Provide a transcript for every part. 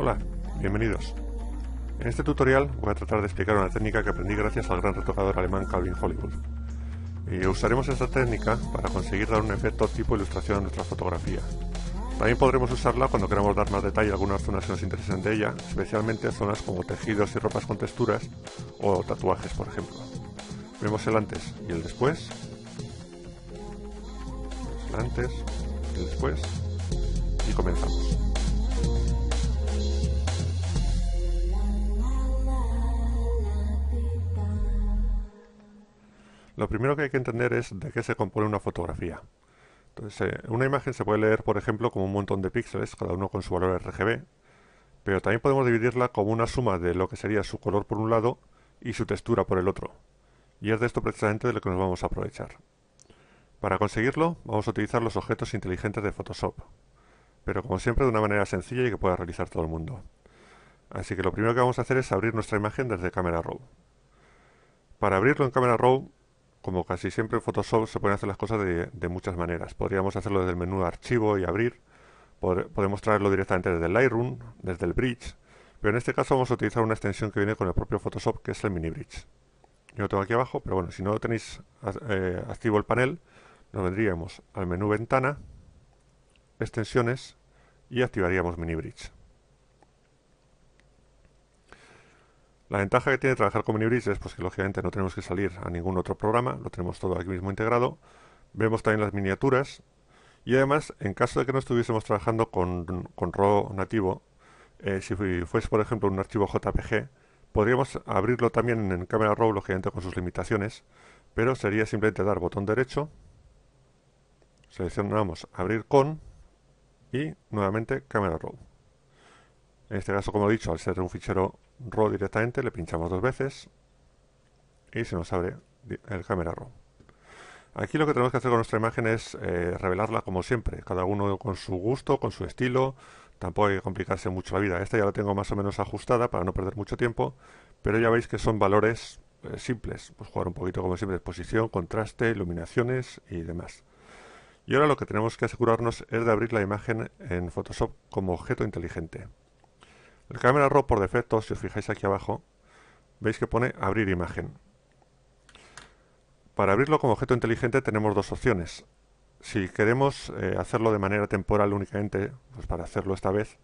Hola, bienvenidos. En este tutorial voy a tratar de explicar una técnica que aprendí gracias al gran retocador alemán Calvin Hollywood. Y usaremos esta técnica para conseguir dar un efecto tipo ilustración a nuestra fotografía. También podremos usarla cuando queramos dar más detalle a algunas zonas que nos interesen de ella, especialmente zonas como tejidos y ropas con texturas o tatuajes, por ejemplo. Vemos el antes y el después. El antes, el después y comenzamos. Lo primero que hay que entender es de qué se compone una fotografía. Entonces, una imagen se puede leer, por ejemplo, como un montón de píxeles, cada uno con su valor RGB, pero también podemos dividirla como una suma de lo que sería su color por un lado y su textura por el otro. Y es de esto precisamente de lo que nos vamos a aprovechar. Para conseguirlo, vamos a utilizar los objetos inteligentes de Photoshop, pero como siempre de una manera sencilla y que pueda realizar todo el mundo. Así que lo primero que vamos a hacer es abrir nuestra imagen desde Camera Raw. Para abrirlo en Camera Raw, como casi siempre en Photoshop, se pueden hacer las cosas de muchas maneras. Podríamos hacerlo desde el menú de archivo y abrir. Podemos traerlo directamente desde el Lightroom, desde el Bridge. Pero en este caso vamos a utilizar una extensión que viene con el propio Photoshop, que es el Mini Bridge. Yo lo tengo aquí abajo, pero bueno, si no tenéis activo el panel, nos vendríamos al menú Ventana, Extensiones y activaríamos Mini Bridge. La ventaja que tiene trabajar con Mini Bridge es pues, que lógicamente no tenemos que salir a ningún otro programa, lo tenemos todo aquí mismo integrado. Vemos también las miniaturas y además, en caso de que no estuviésemos trabajando con RAW nativo, si fuese por ejemplo un archivo JPG, podríamos abrirlo también en Camera Raw, lógicamente con sus limitaciones, pero sería simplemente dar botón derecho, seleccionamos abrir con y nuevamente Camera Raw. En este caso, como he dicho, al ser un fichero RAW directamente, le pinchamos dos veces y se nos abre el Camera Raw. Aquí lo que tenemos que hacer con nuestra imagen es revelarla como siempre, cada uno con su gusto, con su estilo. Tampoco hay que complicarse mucho la vida. Esta ya la tengo más o menos ajustada para no perder mucho tiempo, pero ya veis que son valores simples. Pues jugar un poquito como siempre, exposición, contraste, iluminaciones y demás. Y ahora lo que tenemos que asegurarnos es de abrir la imagen en Photoshop como objeto inteligente. El Camera Raw por defecto, si os fijáis aquí abajo, veis que pone abrir imagen. Para abrirlo como objeto inteligente tenemos dos opciones. Si queremos hacerlo de manera temporal únicamente, pues para hacerlo esta vez,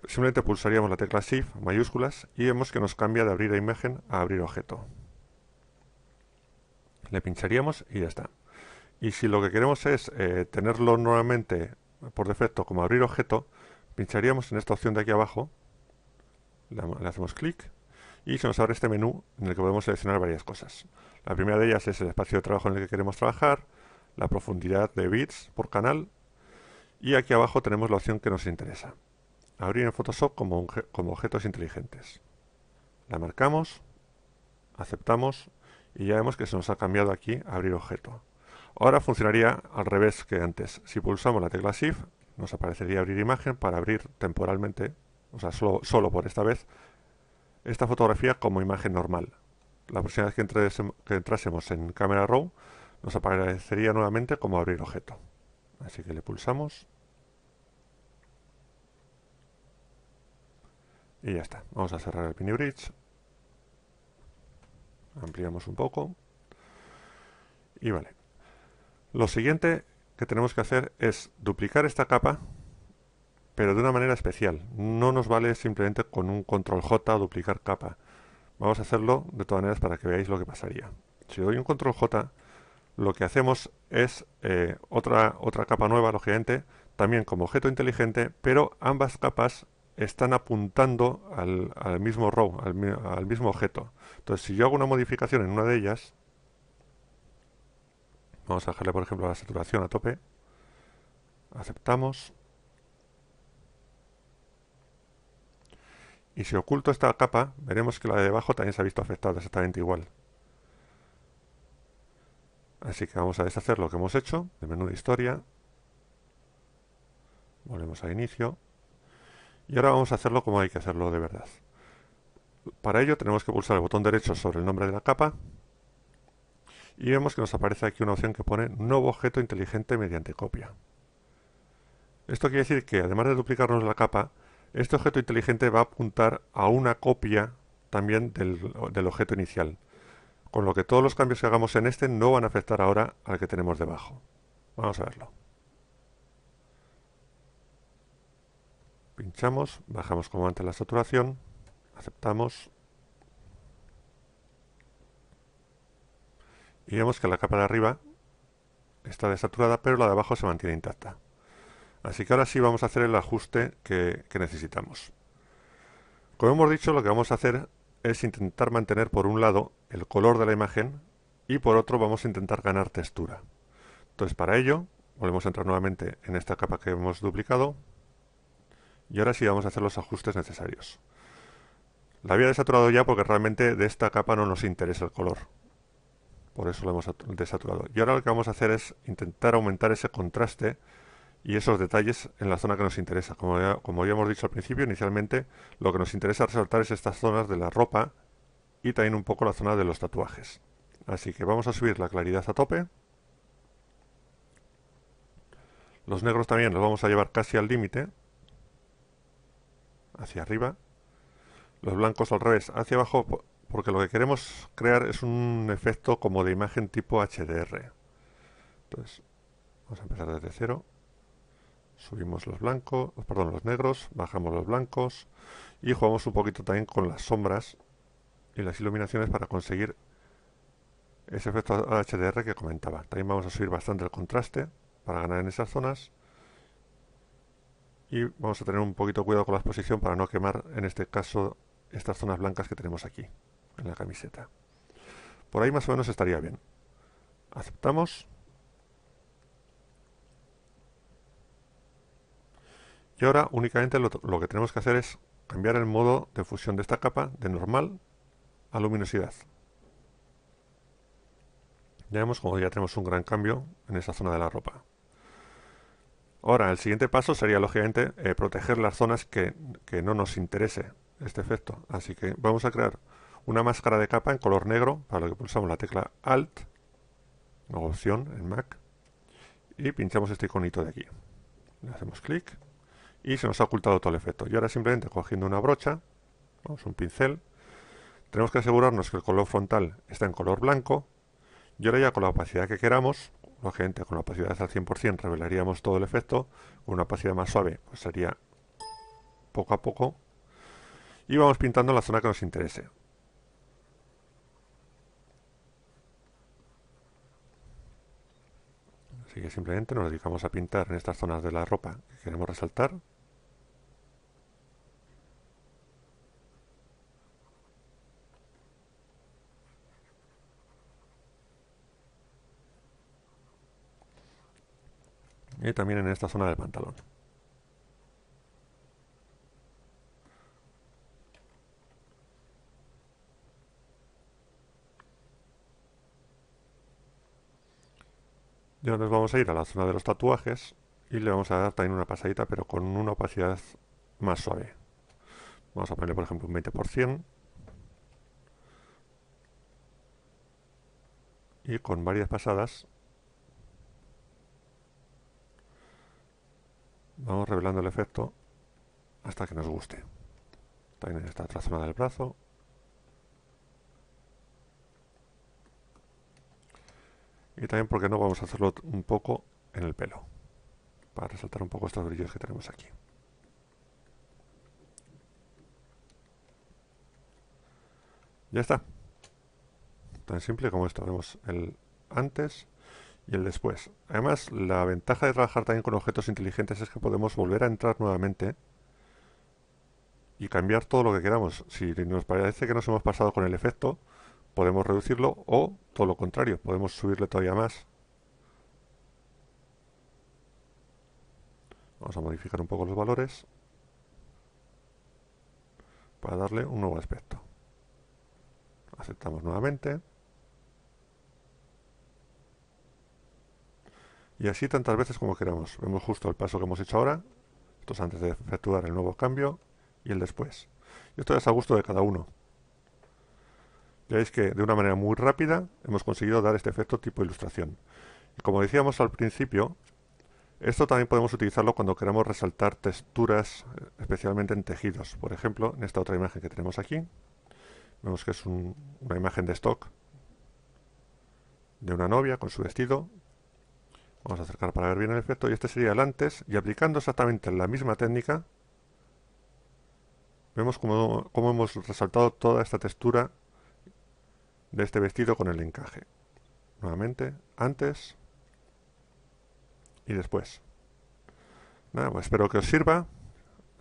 simplemente pulsaríamos la tecla Shift, mayúsculas, y vemos que nos cambia de abrir imagen a abrir objeto. Le pincharíamos y ya está. Y si lo que queremos es tenerlo nuevamente por defecto como abrir objeto, pincharíamos en esta opción de aquí abajo, le hacemos clic y se nos abre este menú en el que podemos seleccionar varias cosas. La primera de ellas es el espacio de trabajo en el que queremos trabajar, la profundidad de bits por canal y aquí abajo tenemos la opción que nos interesa. Abrir en Photoshop como objetos inteligentes. La marcamos, aceptamos y ya vemos que se nos ha cambiado aquí a abrir objeto. Ahora funcionaría al revés que antes. Si pulsamos la tecla Shift, nos aparecería abrir imagen para abrir temporalmente, o sea, solo por esta vez, esta fotografía como imagen normal. La próxima vez que entrásemos en Camera Raw, nos aparecería nuevamente como abrir objeto. Así que le pulsamos. Y ya está. Vamos a cerrar el Mini Bridge. Ampliamos un poco. Y vale. Lo siguiente que tenemos que hacer es duplicar esta capa, pero de una manera especial. No nos vale simplemente con un Control J duplicar capa. Vamos a hacerlo de todas maneras para que veáis lo que pasaría. Si doy un Control J, lo que hacemos es otra capa nueva, lógicamente, también como objeto inteligente, pero ambas capas están apuntando al mismo RAW, al mismo objeto. Entonces, si yo hago una modificación en una de ellas, vamos a dejarle, por ejemplo, la saturación a tope, aceptamos, y si oculto esta capa, veremos que la de debajo también se ha visto afectada exactamente igual. Así que vamos a deshacer lo que hemos hecho, del menú de historia, volvemos a inicio, y ahora vamos a hacerlo como hay que hacerlo de verdad. Para ello tenemos que pulsar el botón derecho sobre el nombre de la capa, y vemos que nos aparece aquí una opción que pone nuevo objeto inteligente mediante copia. Esto quiere decir que además de duplicarnos la capa, Este objeto inteligente va a apuntar a una copia también del objeto inicial, con lo que todos los cambios que hagamos en este no van a afectar ahora al que tenemos debajo. Vamos a verlo. Pinchamos, bajamos como antes la saturación, aceptamos y vemos que la capa de arriba está desaturada, pero la de abajo se mantiene intacta. Así que ahora sí vamos a hacer el ajuste que necesitamos. Como hemos dicho, lo que vamos a hacer es intentar mantener por un lado el color de la imagen y por otro vamos a intentar ganar textura. Entonces para ello volvemos a entrar nuevamente en esta capa que hemos duplicado y ahora sí vamos a hacer los ajustes necesarios. La había desaturado ya porque realmente de esta capa no nos interesa el color. Por eso lo hemos desaturado. Y ahora lo que vamos a hacer es intentar aumentar ese contraste y esos detalles en la zona que nos interesa. Como ya hemos dicho al principio, inicialmente lo que nos interesa resaltar es estas zonas de la ropa y también un poco la zona de los tatuajes. Así que vamos a subir la claridad a tope. Los negros también los vamos a llevar casi al límite, hacia arriba. Los blancos al revés, hacia abajo, porque lo que queremos crear es un efecto como de imagen tipo HDR. Entonces, vamos a empezar desde cero. Subimos los blancos, perdón, los negros, bajamos los blancos y jugamos un poquito también con las sombras y las iluminaciones para conseguir ese efecto HDR que comentaba. También vamos a subir bastante el contraste para ganar en esas zonas y vamos a tener un poquito cuidado con la exposición para no quemar en este caso estas zonas blancas que tenemos aquí en la camiseta. Por ahí más o menos estaría bien. Aceptamos. Y ahora únicamente lo que tenemos que hacer es cambiar el modo de fusión de esta capa de normal a luminosidad. Ya vemos como ya tenemos un gran cambio en esa zona de la ropa. Ahora, el siguiente paso sería lógicamente proteger las zonas que no nos interese este efecto. Así que vamos a crear una máscara de capa en color negro, para lo que pulsamos la tecla Alt, o opción en Mac, y pinchamos este iconito de aquí. Le hacemos clic y se nos ha ocultado todo el efecto. Y ahora simplemente cogiendo una brocha, vamos un pincel, tenemos que asegurarnos que el color frontal está en color blanco, y ahora ya con la opacidad que queramos, lógicamente con la opacidad al 100% revelaríamos todo el efecto, con una opacidad más suave pues sería poco a poco, y vamos pintando la zona que nos interese. Así que simplemente nos dedicamos a pintar en estas zonas de la ropa que queremos resaltar. Y también en esta zona del pantalón. Y ahora nos vamos a ir a la zona de los tatuajes y le vamos a dar también una pasadita, pero con una opacidad más suave. Vamos a ponerle por ejemplo un 20% y con varias pasadas vamos revelando el efecto hasta que nos guste. También en esta otra zona del brazo. Y también, porque no, vamos a hacerlo un poco en el pelo, para resaltar un poco estos brillos que tenemos aquí. Ya está. Tan simple como esto. Vemos el antes y el después. Además, la ventaja de trabajar también con objetos inteligentes es que podemos volver a entrar nuevamente y cambiar todo lo que queramos. Si nos parece que nos hemos pasado con el efecto, podemos reducirlo o todo lo contrario, podemos subirle todavía más. Vamos a modificar un poco los valores para darle un nuevo aspecto. Aceptamos nuevamente. Y así tantas veces como queramos. Vemos justo el paso que hemos hecho ahora. Esto es antes de efectuar el nuevo cambio y el después. Y esto es a gusto de cada uno. Ya veis que de una manera muy rápida hemos conseguido dar este efecto tipo ilustración. Y como decíamos al principio, Esto también podemos utilizarlo cuando queramos resaltar texturas, especialmente en tejidos. Por ejemplo, en esta otra imagen que tenemos aquí, vemos que es una imagen de stock de una novia con su vestido. Vamos a acercar para ver bien el efecto, y este sería el antes, y aplicando exactamente la misma técnica, vemos cómo hemos resaltado toda esta textura de este vestido con el encaje. Nuevamente, antes y después. Nada, pues espero que os sirva.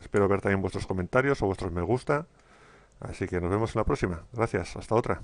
Espero ver también vuestros comentarios o vuestros me gusta. Así que nos vemos en la próxima. Gracias. Hasta otra.